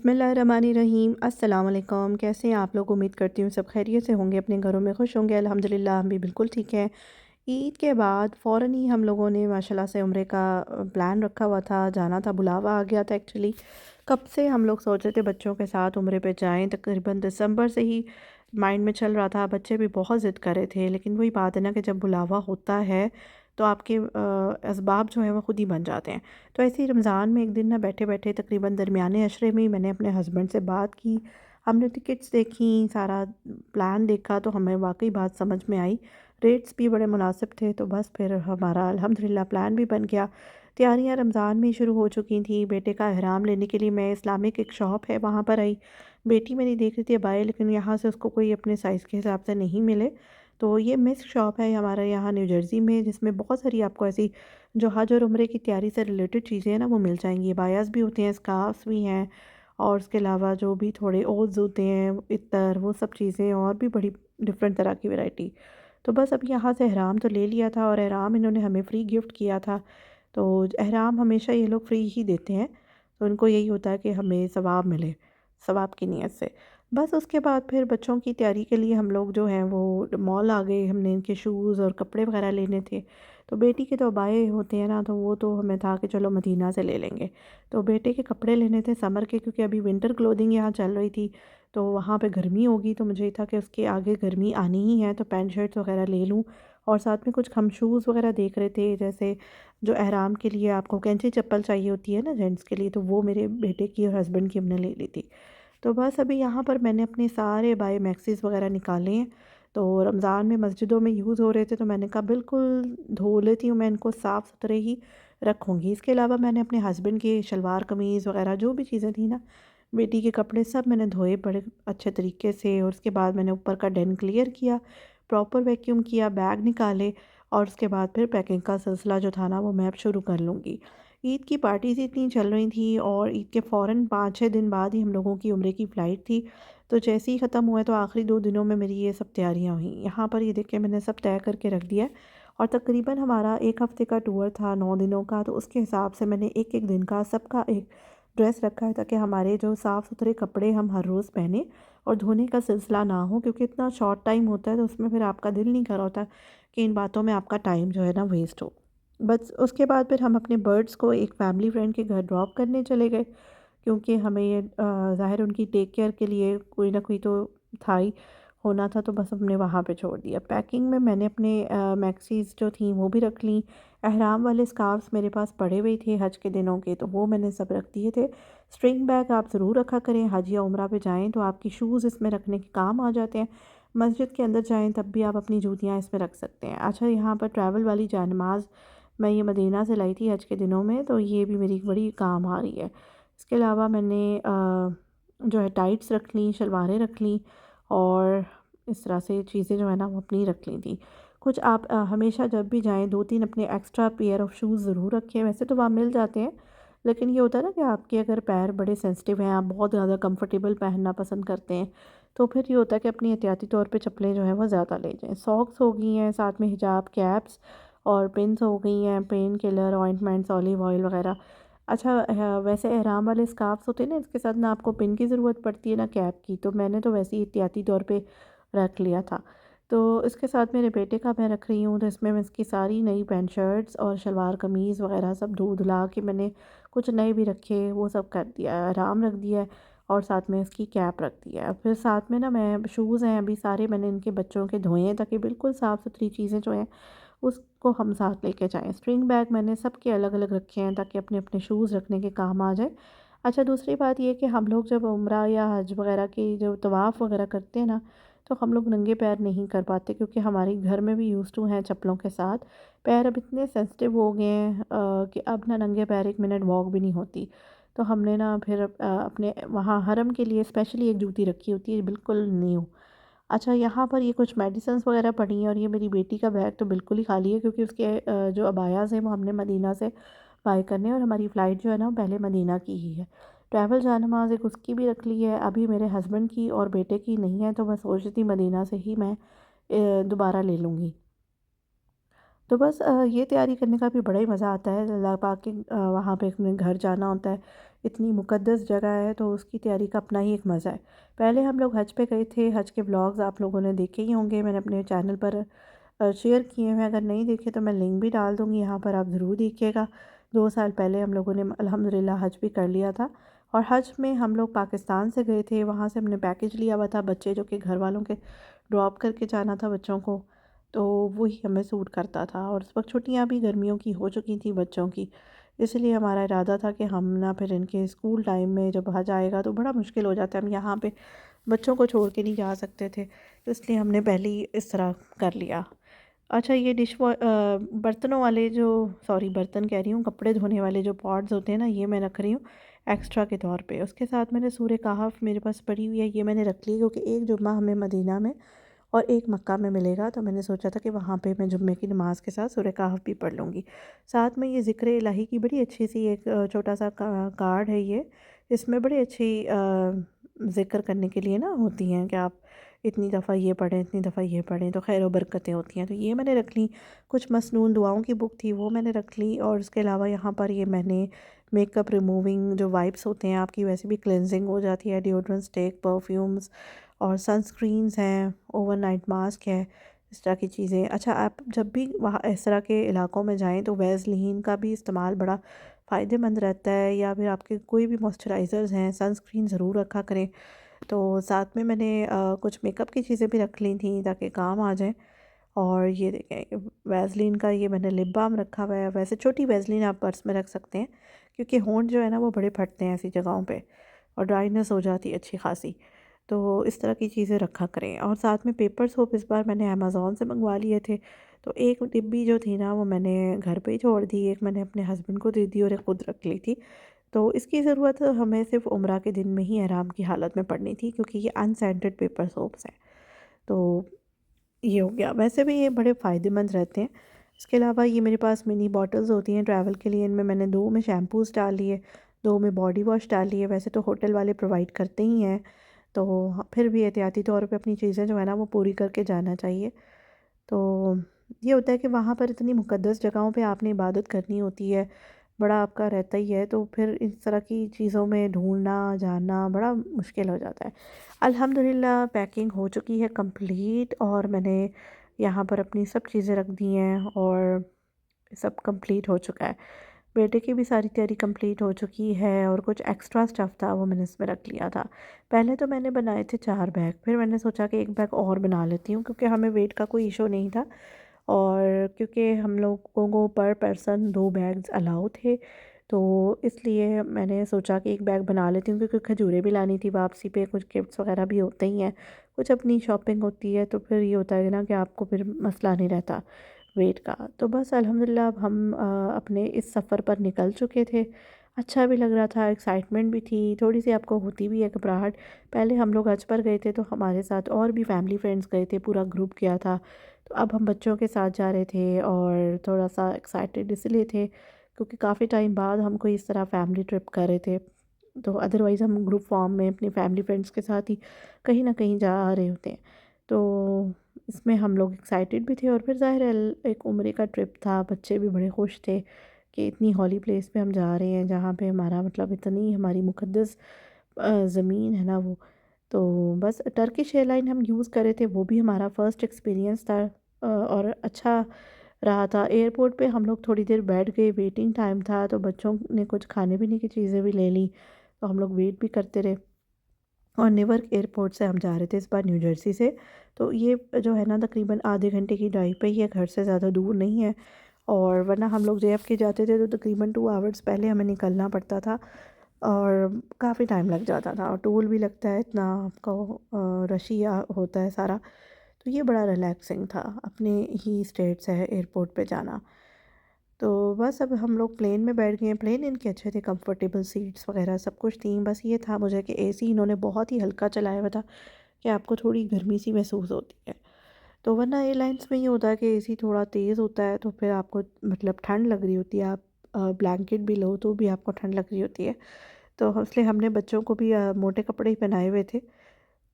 बिस्मिल्लाहिर्रहमानिर्रहीम। अस्सलाम वालेकुम। कैसे हैं आप लोग? उम्मीद करती हूँ सब खैरियत से होंगे, अपने घरों में खुश होंगे। अल्हम्दुलिल्लाह हम भी बिल्कुल ठीक हैं। ईद के बाद फ़ौरन ही हम लोगों ने माशाल्लाह से उम्रे का प्लान रखा हुआ था, जाना था, बुलावा आ गया था एक्चुअली। कब से हम लोग सोच रहे थे बच्चों के साथ उम्रे पे जाएँ, तकरीबन दिसंबर से ही माइंड में चल रहा था। बच्चे भी बहुत ज़िद कर रहे थे, लेकिन वही बात है ना कि जब बुलावा होता है तो आपके असबाब जो हैं वो खुद ही बन जाते हैं। तो ऐसे ही रमज़ान में एक दिन ना बैठे-बैठे तकरीबन दरमियाने अशरे में ही मैंने अपने हस्बैंड से बात की। हमने टिकट्स देखी, सारा प्लान देखा तो हमें वाक़ई बात समझ में आई। रेट्स भी बड़े मुनासिब थे, तो बस फिर हमारा अल्हम्दुलिल्लाह प्लान भी बन गया। तैयारियाँ रमज़ान में ही शुरू हो चुकी थी। बेटे का इहराम लेने के लिए मैं इस्लामिक एक शॉप है वहाँ पर आई। बेटी मेरी देख रही थी अबाए, लेकिन यहाँ से उसको कोई अपने साइज़ के हिसाब से नहीं मिले। तो ये मिस शॉप है हमारे यहाँ न्यू जर्सी में, जिसमें बहुत सारी आपको ऐसी जो हज और उम्रे की तैयारी से रिलेटेड चीज़ें हैं ना वो मिल जाएँगी। बायास भी होते हैं, स्कार्फ़्स भी हैं, और उसके अलावा जो भी थोड़े ओज़ होते हैं, इत्तर, वो सब चीज़ें, और भी बड़ी डिफ़रेंट तरह की वैरायटी। तो बस अभी यहाँ से एहराम तो ले लिया था, और एहराम इन्होंने हमें फ्री गिफ्ट किया था। तो एहराम हमेशा ये लोग फ्री ही देते हैं, तो उनको यही होता है कि हमें सवाब मिले, सवाब की नीयत से। बस उसके बाद फिर बच्चों की तैयारी के लिए हम लोग जो हैं वो मॉल आ गए। हमने इनके शूज़ और कपड़े वगैरह लेने थे। तो बेटी के तो अबाए होते हैं ना, तो वो तो हमें था कि चलो मदीना से ले लेंगे। तो बेटे के कपड़े लेने थे समर के, क्योंकि अभी विंटर क्लोथिंग यहाँ चल रही थी, तो वहाँ पे गर्मी होगी, तो मुझे ये था कि उसके आगे गर्मी आनी ही है, तो पैंट शर्ट्स वगैरह ले लूँ। और साथ में कुछ हम शूज़ वगैरह देख रहे थे, जैसे जो एहराम के लिए आपको कैंची चप्पल चाहिए होती है ना जेंट्स के लिए, तो वो मेरे बेटे की और हस्बैंड की हमने ले ली थी। तो बस अभी यहाँ पर मैंने अपने सारे बायो मैक्सीज़ वगैरह निकाले हैं। तो रमज़ान में मस्जिदों में यूज़ हो रहे थे, तो मैंने कहा बिल्कुल धो लेती हूँ, मैं इनको साफ़ सुथरे ही रखूँगी। इसके अलावा मैंने अपने हस्बैंड की शलवार कमीज़ वगैरह जो भी चीज़ें थी ना, बेटी के कपड़े सब मैंने धोए बड़े अच्छे तरीके से, और उसके बाद मैंने ऊपर का डेन क्लियर किया, प्रॉपर वैक्यूम किया, बैग निकाले, और उसके बाद फिर पैकिंग का सिलसिला जो था ना वो मैं अब शुरू कर लूँगी। ईद की पार्टीज़ इतनी चल रही थी, और ईद के फ़ौरन 5-6 दिन बाद ही हम लोगों की उम्रे की फ़्लाइट थी। तो जैसे ही ख़त्म हुआ तो आखिरी 2 दिनों में मेरी ये सब तैयारियाँ हुईं। यहाँ पर ये देखिए मैंने सब तय करके रख दिया है, और तकरीबन हमारा 1 हफ़्ते का टूर था, 9 दिनों का, तो उसके हिसाब से मैंने एक-एक दिन का सबका एक ड्रेस रखा है, ताकि हमारे जो साफ़-सुथरे कपड़े हम हर रोज़ पहने और धोने का सिलसिला ना हो, क्योंकि इतना शॉर्ट टाइम होता है तो उसमें फिर आपका दिल नहीं कर रहा होता कि इन बातों में आपका टाइम जो है ना वेस्ट हो। बस उसके बाद फिर हम अपने बर्ड्स को एक फैमिली फ्रेंड के घर ड्रॉप करने चले गए, क्योंकि हमें ये ज़ाहिर उनकी टेक केयर के लिए कोई ना कोई तो था ही, होना था, तो बस हमने वहाँ पे छोड़ दिया। पैकिंग में मैंने अपने मैक्सीज़ जो थी वो भी रख लीं। अहराम वाले स्कार्फ़्स मेरे पास पड़े हुए थे हज के दिनों के, तो वो मैंने सब रख दिए थे। स्ट्रिंग बैग आप ज़रूर रखा करें, हज या उम्रा पे जाएँ तो आपकी शूज़ इसमें रखने के काम आ जाते हैं। मस्जिद के अंदर जाएँ तब भी आप अपनी जूतियाँ इसमें रख सकते हैं। अच्छा, यहाँ पर ट्रैवल वाली जानमाज़ मैं ये मदीना से लाई थी हज के दिनों में, तो ये भी मेरी बड़ी काम आ रही है। इसके अलावा मैंने जो है टाइट्स रख लीं, शलवारें रख लीं, और इस तरह से चीज़ें जो है ना वो अपनी रख ली थी। कुछ आप हमेशा जब भी जाएँ 2-3 अपने एक्स्ट्रा पेयर ऑफ शूज़ ज़रूर रखें। वैसे तो वहाँ मिल जाते हैं, लेकिन ये होता है ना कि आपके अगर पैर बड़े सेंसिटिव हैं, आप बहुत ज़्यादा कंफर्टेबल पहनना पसंद करते हैं, तो फिर ये होता है कि अपनी एहतियाती तौर पे चप्पलें जो हैं वो ज़्यादा ले जाएँ। सॉक्स हो गई हैं, साथ में हिजाब, कैप्स और पिन्स हो गई हैं, pain killer, ointments, olive oil वगैरह। अच्छा, वैसे एहराम वाले स्कार्फ्स होते हैं ना, इसके साथ ना आपको पिन की ज़रूरत पड़ती है ना कैप की, तो मैंने तो वैसे ही एहतियाती तौर पे रख लिया था। तो इसके साथ मेरे बेटे का मैं रख रही हूँ, तो इसमें मैं इसकी सारी नई पैंट शर्ट्स और शलवार कमीज़ वगैरह सब धुला के मैंने कुछ नए भी रखे, वो सब कर दिया है, आराम रख दिया है, और साथ में इसकी कैप रख दिया है। फिर साथ में ना मैं शूज़ हैं अभी सारे मैंने इनके बच्चों के धोए हैं, ताकि बिल्कुल साफ़ सुथरी चीज़ें जो हैं उसको हम साथ लेके जाएँ। स्ट्रिंग बैग मैंने सबके अलग-अलग रखे हैं, ताकि अपने-अपने शूज़ रखने के काम आ जाए। अच्छा, दूसरी बात ये है कि हम लोग जब उम्रा या हज वगैरह की जो तवाफ़ वगैरह करते हैं ना, तो हम लोग नंगे पैर नहीं कर पाते, क्योंकि हमारे घर में भी यूज़ टू हैं चप्पलों के साथ। पैर अब इतने सेंसिटिव हो गए हैं कि अब ना नंगे पैर 1 मिनट वॉक भी नहीं होती। तो हमने ना फिर अपने वहाँ हरम के लिए स्पेशली एक जूती रखी होती है, बिल्कुल न्यू। अच्छा, यहाँ पर ये कुछ मेडिसिन्स वगैरह पड़ी हैं, और ये मेरी बेटी का बैग तो बिल्कुल ही खाली है, क्योंकि उसके जो अबायाज़ हैं वो हमने मदीना से बाय करने हैं, और हमारी फ़्लाइट जो है ना वो पहले मदीना की ही है। ट्रैवल जानमाज़ एक उसकी भी रख ली है, अभी मेरे हस्बैंड की और बेटे की नहीं है, तो मैं सोच रही थी मदीना से ही मैं दोबारा ले लूँगी। तो बस ये तैयारी करने का भी बड़ा ही मज़ा आता है। अल्लाह पाक के वहाँ पे अपने घर जाना होता है, इतनी मुक़द्दस जगह है तो उसकी तैयारी का अपना ही एक मज़ा है। पहले हम लोग हज पे गए थे, हज के व्लॉग्स आप लोगों ने देखे ही होंगे, मैंने अपने चैनल पर शेयर किए हैं। अगर नहीं देखे तो मैं लिंक भी डाल दूँगी यहाँ पर, आप ज़रूर देखिएगा। 2 साल पहले हम लोगों ने अल्हम्दुलिल्लाह हज भी कर लिया था। और हज में हम लोग पाकिस्तान से गए थे, वहाँ से हमने पैकेज लिया हुआ था बच्चे जो कि घर वालों के ड्रॉप करके जाना था बच्चों को, तो वही हमें सूट करता था। और उस वक्त छुट्टियाँ भी गर्मियों की हो चुकी थी बच्चों की, इसलिए हमारा इरादा था कि हम ना फिर इनके स्कूल टाइम में जब हज आएगा तो बड़ा मुश्किल हो जाता है, हम यहाँ पे बच्चों को छोड़ के नहीं जा सकते थे, तो इसलिए हमने पहले ही इस तरह कर लिया। अच्छा, ये बर्तनों वाले जो, सॉरी बर्तन कह रही हूँ, कपड़े धोने वाले जो पॉट्स होते हैं ना, ये मैं रख रही हूँ एक्स्ट्रा के तौर पे। उसके साथ मैंने सूरह कहफ मेरे पास पड़ी हुई है, ये मैंने रख ली क्योंकि एक जुम्मा हमें मदीना में और एक मक्का में मिलेगा, तो मैंने सोचा था कि वहाँ पे मैं जुम्मे की नमाज के साथ सूरह कहफ भी पढ़ लूँगी। साथ में ये ज़िक्र इलाही की बड़ी अच्छी सी एक छोटा सा कार्ड है ये, इसमें बड़ी अच्छी ज़िक्र करने के लिए ना होती हैं कि आप इतनी दफ़ा ये पढ़ें, इतनी दफ़ा ये पढ़ें, तो खैर व बरकतें होती हैं, तो ये मैंने रख ली। कुछ मसनून दुआओं की बुक थी वो मैंने रख ली, और उसके अलावा यहाँ पर ये मैंने मेकअप रिमूविंग जो वाइप्स होते हैं आपकी, वैसे भी क्लेंजिंग हो जाती है, डिओड्रेंट स्टिक, परफ्यूम्स और सनस्क्रीन्स हैं, ओवरनाइट मास्क है, इस तरह की चीज़ें। अच्छा, आप जब भी वहाँ इस तरह के इलाकों में जाएँ तो वैसलीन का भी इस्तेमाल बड़ा फ़ायदेमंद रहता है, या फिर आपके कोई भी मॉइस्चराइज़र्स हैं, सनस्क्रीन ज़रूर रखा करें। तो साथ में मैंने कुछ मेकअप की चीज़ें भी रख ली थी ताकि काम आ जाएँ। और ये देखें, वैसलीन का ये मैंने लिप बाम रखा हुआ है, वैसे छोटी वैसलीन आप पर्स में रख सकते हैं क्योंकि होंठ जो है ना वो बड़े फटते हैं ऐसी जगहों पे, और ड्राइनेस हो जाती है अच्छी खासी। तो इस तरह की चीज़ें रखा करें। और साथ में पेपर सोप इस बार मैंने अमेज़ोन से मंगवा लिए थे, तो एक डिब्बी जो थी ना वो मैंने घर पे ही छोड़ दी, एक मैंने अपने हस्बैंड को दे दी और एक खुद रख ली थी। तो इसकी ज़रूरत हमें सिर्फ़ उम्रा के दिन में ही एहराम की हालत में पड़नी थी क्योंकि ये अनसेंटेड पेपर सोप्स हैं। तो ये हो गया, वैसे भी ये बड़े फ़ायदेमंद रहते हैं। इसके अलावा ये मेरे पास मिनी बॉटल्स होती हैं ट्रैवल के लिए, इनमें मैंने 2 में शैम्पूज़ डाल लिए, 2 में बॉडी वॉश डाल लिए। वैसे तो होटल वाले प्रोवाइड करते ही हैं, तो फिर भी एहतियाती तौर पे अपनी चीज़ें जो है ना वो पूरी करके जाना चाहिए। तो ये होता है कि वहाँ पर इतनी मुक़द्दस जगहों पे आपने इबादत करनी होती है, बड़ा आपका रहता ही है, तो फिर इस तरह की चीज़ों में ढूँढना, जानना बड़ा मुश्किल हो जाता है। अल्हम्दुलिल्लाह पैकिंग हो चुकी है कंप्लीट, और मैंने यहाँ पर अपनी सब चीज़ें रख दी हैं और सब कंप्लीट हो चुका है। बेटे की भी सारी तैयारी कंप्लीट हो चुकी है, और कुछ एक्स्ट्रा स्टफ़ था वो मैंने इसमें रख लिया था। पहले तो मैंने बनाए थे 4 बैग, फिर मैंने सोचा कि 1 बैग और बना लेती हूँ क्योंकि हमें वेट का कोई इशू नहीं था, और क्योंकि हम लोगों को पर पर्सन 2 बैग्स अलाउ थे, तो इसलिए मैंने सोचा कि 1 बैग बना लेती हूँ क्योंकि खजूरें भी लानी थी वापसी पे, कुछ गिफ्ट्स वगैरह भी होते ही हैं, कुछ अपनी शॉपिंग होती है, तो फिर ये होता है ना कि आपको फिर मसला नहीं रहता वेट का। तो बस अल्हम्दुलिल्लाह अब हम अपने इस सफ़र पर निकल चुके थे। अच्छा भी लग रहा था, एक्साइटमेंट भी थी, थोड़ी-सी आपको होती भी है घबराहट। पहले हम लोग हज पर गए थे तो हमारे साथ और भी फैमिली फ्रेंड्स गए थे, पूरा ग्रुप गया था। तो अब हम बच्चों के साथ जा रहे थे और थोड़ा-सा एक्साइटेड इसलिए थे क्योंकि काफ़ी टाइम बाद हम कोई इस तरह फैमिली ट्रिप कर रहे थे। तो अदरवाइज़ हम ग्रुप फॉर्म में अपनी फैमिली फ्रेंड्स के साथ ही कहीं न कहीं जा रहे होते हैं। तो इसमें हम लोग एक्साइटेड भी थे, और फिर ज़ाहिर है एक उम्रे का ट्रिप था, बच्चे भी बड़े खुश थे कि इतनी हॉली प्लेस पे हम जा रहे हैं जहाँ पे हमारा मतलब इतनी हमारी मुक़द्दस ज़मीन है ना वो। तो बस टर्किश एयरलाइन हम यूज़ कर रहे थे, वो भी हमारा फ़र्स्ट एक्सपीरियंस था, और अच्छा रहा था। एयरपोर्ट पे हम लोग थोड़ी देर बैठ गए, वेटिंग टाइम था, तो बच्चों ने कुछ खाने पीने की चीज़ें भी ले ली, तो हम लोग वेट भी करते रहे। और नेवर्क एयरपोर्ट से हम जा रहे थे इस बार न्यू जर्सी से, तो ये जो है ना तकरीबन आधे घंटे की ड्राइव पे ही है, घर से ज़्यादा दूर नहीं है। और वरना हम लोग जेएफके जाते थे तो तकरीबन 2 आवर्स पहले हमें निकलना पड़ता था, और काफ़ी टाइम लग जाता था, और टोल भी लगता है इतना आपका, रशिया होता है सारा। तो ये बड़ा रिलैक्सिंग था, अपने ही स्टेट से एयरपोर्ट पे जाना। तो बस अब हम लोग प्लेन में बैठ गए हैं। प्लेन इनके अच्छे थे, कंफर्टेबल सीट्स वगैरह सब कुछ थी, बस ये था मुझे कि एसी इन्होंने बहुत ही हल्का चलाया हुआ था कि आपको थोड़ी गर्मी सी महसूस होती है। तो वरना एयरलाइंस में ये होता है कि एसी थोड़ा तेज़ होता है तो फिर आपको मतलब ठंड लग रही होती है, आप ब्लैंकेट भी लो तो भी आपको ठंड लग रही होती है। तो इसलिए हमने बच्चों को भी मोटे कपड़े ही पहनाए हुए थे,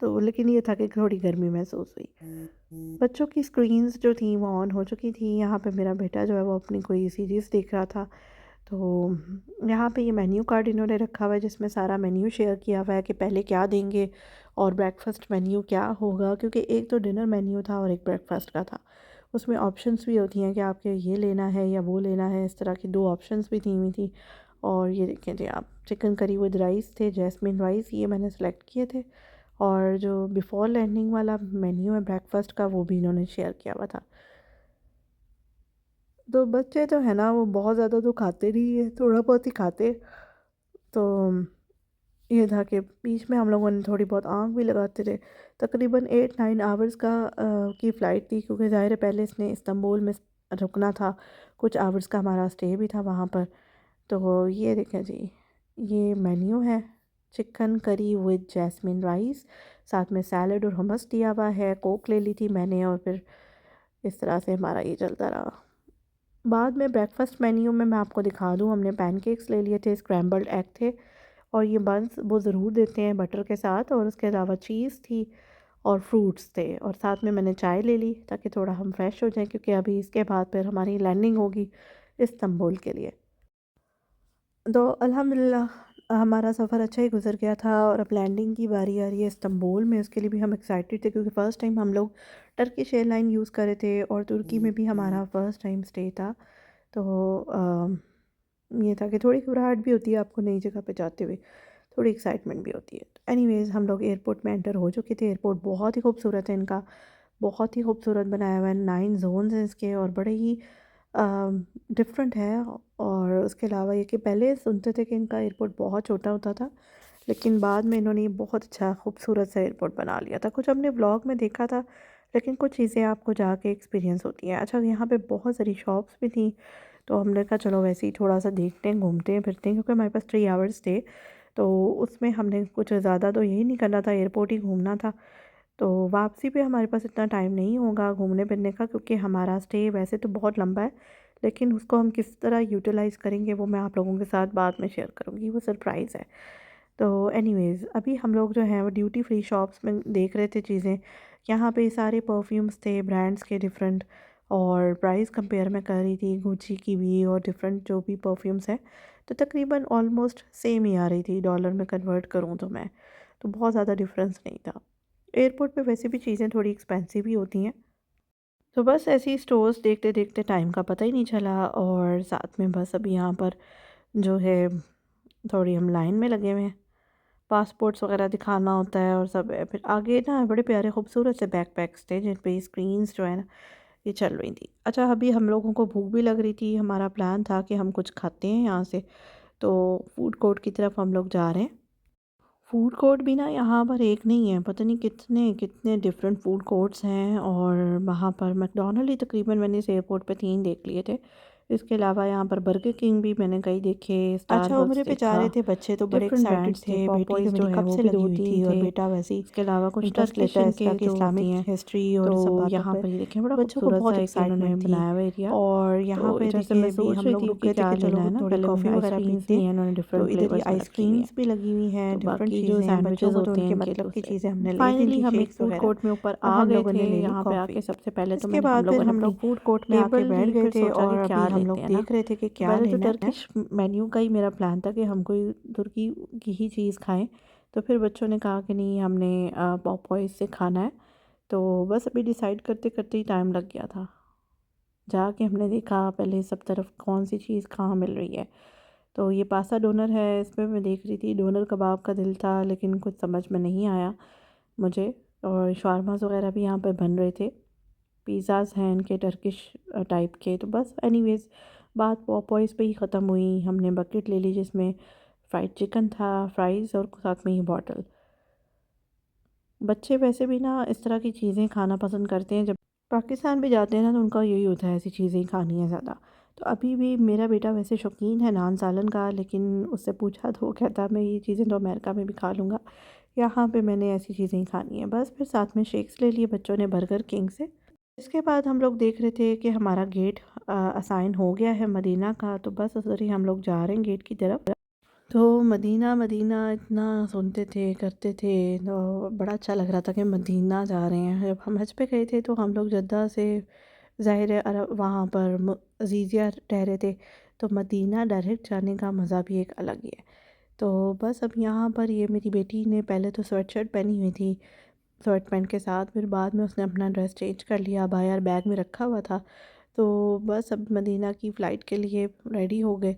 तो लेकिन ये था कि थोड़ी गर्मी महसूस हुई। बच्चों की स्क्रीन्स जो थी वो ऑन हो चुकी थी। यहाँ पे मेरा बेटा जो है वो अपनी कोई सीरीज़ देख रहा था। तो यहाँ पे ये मेन्यू कार्ड इन्होंने रखा हुआ है जिसमें सारा मेन्यू शेयर किया हुआ है कि पहले क्या देंगे और ब्रेकफास्ट मेन्यू क्या होगा, क्योंकि एक तो डिनर मेन्यू था और एक ब्रेकफास्ट का था। उसमें ऑप्शंस भी होती हैं कि आपके ये लेना है या वो लेना है, इस तरह की 2 ऑप्शंस भी दी हुई थी। और ये देखें जी आप, चिकन करी विद राइस थे, जैस्मिन राइस, ये मैंने सेलेक्ट किए थे। और जो बिफ़ोर लैंडिंग वाला मेन्यू है ब्रेकफास्ट का वो भी इन्होंने शेयर किया हुआ था। तो बच्चे जो है ना वो बहुत ज़्यादा तो खाते नहीं है, थोड़ा बहुत ही खाते। तो ये था कि बीच में हम लोगों ने थोड़ी बहुत आँख भी लगाते रहे। तकरीबन 8-9 आवर्स का की फ़्लाइट थी, क्योंकि ज़ाहिर है पहले इसने इस्तांबुल में रुकना था, कुछ आवर्स का हमारा स्टे भी था वहाँ पर। तो ये देखें जी, ये मेन्यू है, chicken curry with jasmine rice, साथ में सैलड और hummus दिया हुआ है। कोक ले ली थी मैंने और फिर इस तरह से हमारा ये चलता रहा। बाद में ब्रेकफास्ट मेन्यू में मैं आपको दिखा दूँ, हमने पैनकेक्स ले लिए थे, स्क्रैम्बल्ड एग थे और ये बन्स वो ज़रूर देते हैं बटर के साथ, और उसके अलावा चीज़ थी और फ्रूट्स थे, और साथ में मैंने चाय ले ली ताकि थोड़ा हम फ्रेश हो जाएं, क्योंकि अभी इसके बाद फिर हमारी लैंडिंग होगी इस्तांबुल के लिए। तो अल्हम्दुलिल्लाह हमारा सफ़र अच्छा ही गुजर गया था और अब लैंडिंग की बारी आ रही है इस्तांबुल में। उसके लिए भी हम एक्साइटेड थे, क्योंकि फ़र्स्ट टाइम हम लोग टर्किश एयरलाइन यूज़ कर रहे थे और तुर्की में भी हमारा फ़र्स्ट टाइम स्टे था। तो ये था कि थोड़ी घबराहट भी होती है आपको नई जगह पे जाते हुए, थोड़ी एक्साइटमेंट भी होती है। एनीवेज़ हम लोग एयरपोर्ट में एंटर हो चुके थे। एयरपोर्ट बहुत ही खूबसूरत है इनका, बहुत ही खूबसूरत बनाया हुआ है। 9 ज़ोन्स हैं इसके और बड़े ही डिफरेंट है। और उसके अलावा ये कि पहले सुनते थे कि इनका एयरपोर्ट बहुत छोटा होता था, लेकिन बाद में इन्होंने ये बहुत अच्छा खूबसूरत सा एयरपोर्ट बना लिया था। कुछ हमने व्लॉग में देखा था, लेकिन कुछ चीज़ें आपको जाके एक्सपीरियंस होती हैं। अच्छा, यहाँ पे बहुत सारी शॉप्स भी थी, तो हमने कहा चलो वैसे ही थोड़ा सा देखते हैं, घूमते हैं फिरते हैं, क्योंकि हमारे पास 3 आवर्स थे। तो उसमें हमने कुछ ज़्यादा तो यही नहीं करना था, एयरपोर्ट ही घूमना था। तो वापसी पे हमारे पास इतना टाइम नहीं होगा घूमने फिरने का, क्योंकि हमारा स्टे वैसे तो बहुत लंबा है, लेकिन उसको हम किस तरह यूटिलाइज़ करेंगे वो मैं आप लोगों के साथ बाद में शेयर करूँगी, वो सरप्राइज़ है। तो एनीवेज़ अभी हम लोग जो हैं वो ड्यूटी फ्री शॉप्स में देख रहे थे चीज़ें। यहाँ पे सारे परफ्यूम्स थे ब्रांड्स के डिफरेंट, और प्राइस कंपेयर मैं कर रही थी गुची की भी और डिफरेंट जो भी परफ्यूम्स हैं, तो तकरीबन ऑलमोस्ट सेम ही आ रही थी डॉलर में कन्वर्ट करूँ तो मैं, तो बहुत ज़्यादा डिफरेंस नहीं था। एयरपोर्ट पे वैसे भी चीज़ें थोड़ी एक्सपेंसिव ही होती हैं। तो बस ऐसे ही स्टोर्स देखते देखते टाइम का पता ही नहीं चला, और साथ में बस अभी यहाँ पर जो है थोड़ी हम लाइन में लगे हुए हैं, पासपोर्ट्स वगैरह दिखाना होता है और सब है। फिर आगे ना बड़े प्यारे खूबसूरत से बैकपैक्स थे जिन पे स्क्रीन्स जो है ना ये चल रही थी। अच्छा, अभी हम लोगों को भूख भी लग रही थी, हमारा प्लान था कि हम कुछ खाते हैं यहाँ से, तो फूड कोर्ट की तरफ हम लोग जा रहे हैं। फूड कोर्ट भी ना यहाँ पर एक नहीं है, पता नहीं कितने कितने डिफरेंट फूड कोर्ट्स हैं, और वहाँ पर मैकडोनल्ड ही तकरीबन मैंने इस एयरपोर्ट पे 3 देख लिए थे। इसके अलावा यहाँ पर बर्गर किंग भी मैंने कई देखे, अच्छा उम्र स्टारबक्स पे जा देखा, रहे थे बच्चे तो बड़े डिफरेंट एक्साइटेड ब्रांड्स थे। थे। बेटी तो पॉपॉइज़ जो मेरी है कब वो से भी लगी हुई 2-3 थी और थे। बेटा वैसे ही इसके अलावा कुछ इंटरेस्ट लेता टर्किश है इस तरह इनके की जो इस्लामिक होती हैं, हिस्ट्री और तो इस सब बातों यहाँ पे। पर ये देखें बड़ा बच्चों को खूबसूरत बहुत सा एक इन्होंने एक्साइटमेंट थी। बनाया हुआ एरिया। और यहाँ तो पे जैसे मैं देखिए अभी सोच हम रही लोग थी रुक कि गए थे क्या कि लेना चलो है ना, थोड़ी पहले कॉफ़ी हमने वगैरह आइसक्रीम्स पीते ली हैं। हैं, इन्होंने तो डिफरेंट इधर ही फ्लेवर्स रखी हुई हैं। आइसक्रीम्स भी लगी हुई हैं, तो डिफरेंट बाकी जो चीज़ें हैं। बच्चों सैंडविचेस को तो होते उनके हैं मतलब की केक्स चीज़ें हमने ले ली फाइनली थी, हम एक शेक्स फूड वगैरह। कोर्ट में ऊपर और आ हम गए लोगों थे। ने ले ली यहाँ पे कॉफ़ी। आके सबसे पहले तो इसके मैंने हम बाद फिर लोगों ने हम लोग अपनी फूड कोर्ट में आके टेबल बैठ ली, गए फिर थे सोचा कि और क्या अभी हम लेते लोग हैं ना। देख रहे थे कि तो क्या पहले तो लेना है। टर्किश मेन्यू का ही मेरा प्लान था कि हम कोई तुर्की की ही चीज़ खाएं, तो फिर बच्चों ने कहा कि नहीं हमने पॉपॉइज़ से खाना है। तो बस अभी डिसाइड करते करते ही टाइम लग गया था। जाके हमने देखा पहले सब तरफ कौन सी चीज़ कहाँ मिल रही है। तो ये पासा डोनर है, इसमें मैं देख रही थी डोनर कबाब का दिल था, लेकिन कुछ समझ में नहीं आया मुझे। और शावरमास वगैरह भी यहाँ पे बन रहे थे, पिज़्ज़ाज़ हैं इनके टर्किश टाइप के। तो बस एनीवेज़ बात पॉपॉइज़ पे ही ख़त्म हुई। हमने बकेट ले ली जिसमें फ्राइड चिकन था, फ्राइज़ और साथ में ही बॉटल। बच्चे वैसे भी ना इस तरह की चीज़ें खाना पसंद करते हैं, जब पाकिस्तान भी जाते हैं ना तो उनका यही होता है, ऐसी चीज़ें ही खानी है ज़्यादा। तो अभी भी मेरा बेटा वैसे शौकीन है नान सालन का, लेकिन उससे पूछा तो वो कहता मैं ये चीज़ें तो अमेरिका में भी खा लूँगा, यहाँ पे मैंने ऐसी चीज़ें ही खानी है। बस फिर साथ में शेक्स ले लिए बच्चों ने बर्गर किंग से। इसके बाद हम लोग देख रहे थे कि हमारा गेट असाइन हो गया है मदीना का, तो बस उधर ही हम लोग जा रहे हैं गेट की तरफ। तो मदीना मदीना इतना सुनते थे करते थे, तो बड़ा अच्छा लग रहा था कि मदीना जा रहे हैं। जब हम हज पे गए थे तो हम लोग जद्दा से ज़ाहिर है वहाँ पर अजीज़िया ठहरे थे, तो मदीना डायरेक्ट जाने का मज़ा भी एक अलग ही है। तो बस अब यहाँ पर ये मेरी बेटी ने पहले तो स्वेट शर्ट पहनी हुई थी, स्वेट पैंट के साथ, फिर बाद में उसने अपना ड्रेस चेंज कर लिया, बाहर बैग में रखा हुआ था। तो बस अब मदीना की फ़्लाइट के लिए रेडी हो गए।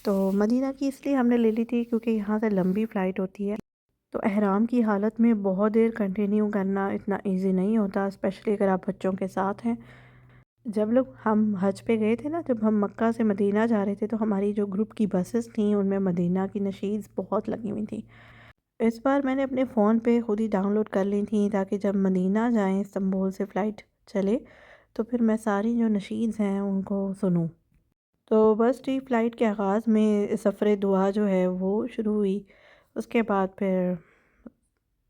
तो मदीना की इसलिए हमने ले ली थी क्योंकि यहाँ से लंबी फ़्लाइट होती है, तो एहराम की हालत में बहुत देर कंटिन्यू करना इतना इजी नहीं होता, स्पेशली अगर आप बच्चों के साथ हैं। जब लोग हम हज पे गए थे ना, जब हम मक्का से मदीना जा रहे थे, तो हमारी जो ग्रुप की बसेस थी उनमें मदीना की नशीद बहुत लगी हुई थी। इस बार मैंने अपने फ़ोन पे खुद ही डाउनलोड कर ली थी ताकि जब मदीना जाएं इस्तांबुल से फ़्लाइट चले, तो फिर मैं सारी जो नशीद हैं उनको सुनूं। तो बस जी फ़्लाइट के आगाज़ में सफ़र दुआ जो है वो शुरू हुई। उसके बाद फिर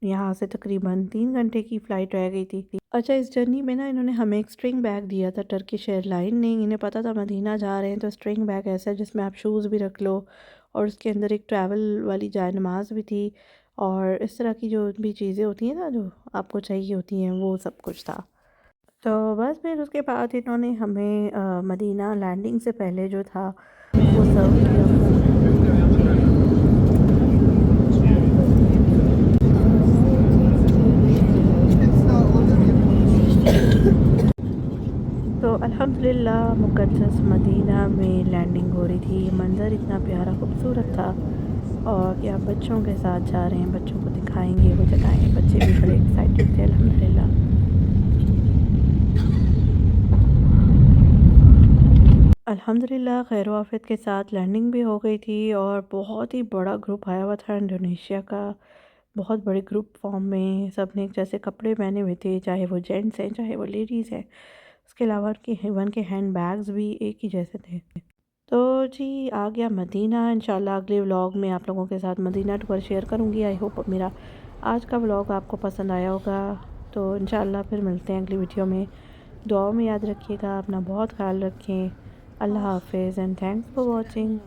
यहाँ से तकरीबन 3 घंटे की फ़्लाइट रह गई थी। अच्छा, इस जर्नी में ना इन्होंने हमें एक स्ट्रिंग बैग दिया था, टर्किश एयरलाइन ने। इन्हें पता था मदीना जा रहे हैं, तो स्ट्रिंग बैग ऐसा है जिसमें आप शूज़ भी रख लो, और उसके अंदर एक ट्रैवल वाली जायनमाज़ भी थी, और इस तरह की जो भी चीज़ें होती हैं ना जो आपको चाहिए होती हैं, वो सब कुछ था। तो बस फिर उसके बाद इन्होंने हमें मदीना लैंडिंग से पहले जो था वो सर्व किया फूड। तो अल्हम्दुलिल्लाह मुक़द्दस मदीना में लैंडिंग हो रही थी। ये मंज़र इतना प्यारा खूबसूरत था, और कि आप बच्चों के साथ जा रहे हैं, बच्चों को दिखाएंगे वो जगहें। बच्चे भी बड़े एक्साइटेड थे अल्हम्दुलिल्लाह। अल्हम्दुलिल्लाह खैर आफियत के साथ लैंडिंग भी हो गई थी, और बहुत ही बड़ा ग्रुप आया हुआ था इंडोनेशिया का। बहुत बड़े ग्रुप फॉर्म में सब ने एक जैसे कपड़े पहने हुए थे, चाहे वो जेंट्स हैं चाहे वो लेडीज़ हैं। उसके अलावा उनके हैंड बैग्स भी एक ही जैसे थे। तो जी आ गया मदीना। इंशाल्लाह अगले व्लॉग में आप लोगों के साथ मदीना टूर शेयर करूँगी। आई होप मेरा आज का व्लॉग आपको पसंद आया होगा। तो इंशाल्लाह फिर मिलते हैं अगली वीडियो में। दुआओं में याद रखिएगा, अपना बहुत ख्याल रखें। अल्लाह हाफिज़ एंड थैंक्स फॉर वॉचिंग।